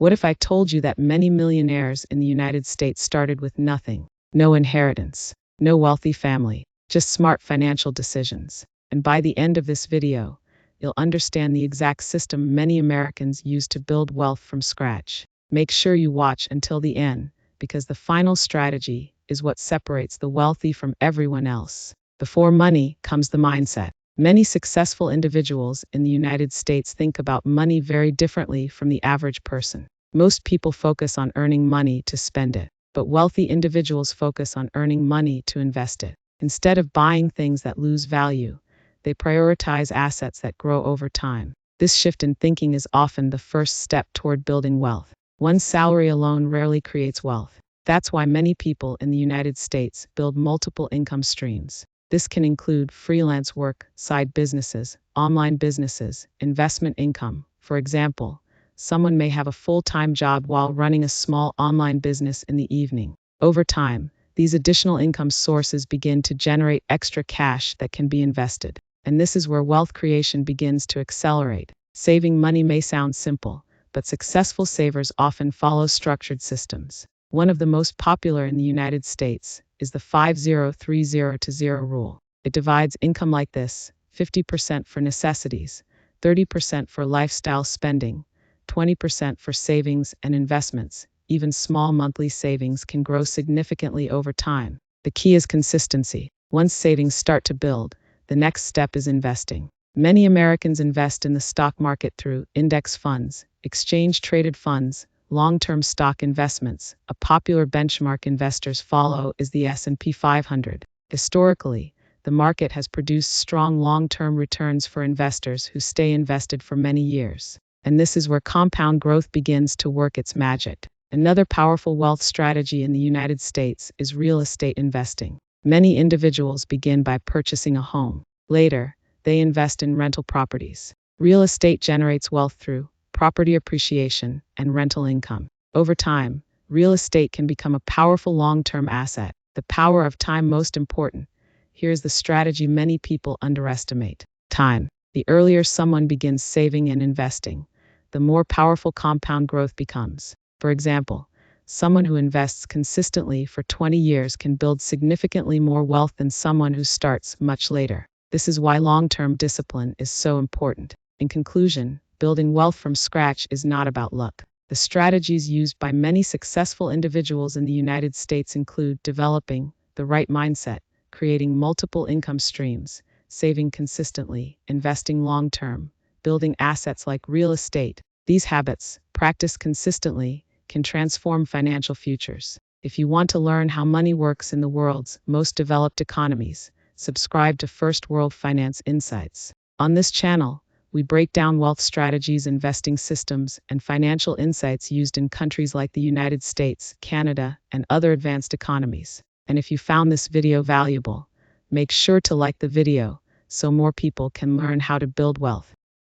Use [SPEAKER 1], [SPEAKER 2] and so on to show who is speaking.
[SPEAKER 1] What if I told you that many millionaires in the United States started with nothing? No inheritance, no wealthy family, just smart financial decisions. And by the end of this video, you'll understand the exact system many Americans use to build wealth from scratch. Make sure you watch until the end, because the final strategy is what separates the wealthy from everyone else. Before money comes the mindset. Many successful individuals in the United States think about money very differently from the average person. Most people focus on earning money to spend it, but wealthy individuals focus on earning money to invest it. Instead of buying things that lose value, they prioritize assets that grow over time. This shift in thinking is often the first step toward building wealth. One salary alone rarely creates wealth. That's why many people in the United States build multiple income streams. This can include freelance work, side businesses, online businesses, investment income. For example, someone may have a full-time job while running a small online business in the evening. Over time, these additional income sources begin to generate extra cash that can be invested. And this is where wealth creation begins to accelerate. Saving money may sound simple, but successful savers often follow structured systems. One of the most popular in the United States is the 50-30-0 rule. It divides income like this: 50% for necessities, 30% for lifestyle spending, 20% for savings and investments. Even small monthly savings can grow significantly over time. The key is consistency. Once savings start to build, the next step is investing. Many Americans invest in the stock market through index funds, exchange-traded funds, long-term stock investments. A popular benchmark investors follow is the S&P 500. Historically, the market has produced strong long-term returns for investors who stay invested for many years. And this is where compound growth begins to work its magic. Another powerful wealth strategy in the United States is real estate investing. Many individuals begin by purchasing a home. Later, they invest in rental properties. Real estate generates wealth through property appreciation and rental income. Over time, real estate can become a powerful long-term asset. The power of time most important. Here's the strategy many people underestimate. Time. The earlier someone begins saving and investing, the more powerful compound growth becomes. For example, someone who invests consistently for 20 years can build significantly more wealth than someone who starts much later. This is why long-term discipline is so important. In conclusion, building wealth from scratch is not about luck. The strategies used by many successful individuals in the United States include developing the right mindset, creating multiple income streams, saving consistently, investing long-term, building assets like real estate. These habits, practiced consistently, can transform financial futures. If you want to learn how money works in the world's most developed economies, subscribe to First World Finance Insights. On this channel, we break down wealth strategies, investing systems, and financial insights used in countries like the United States, Canada, and other advanced economies. And if you found this video valuable, make sure to like the video so more people can learn how to build wealth.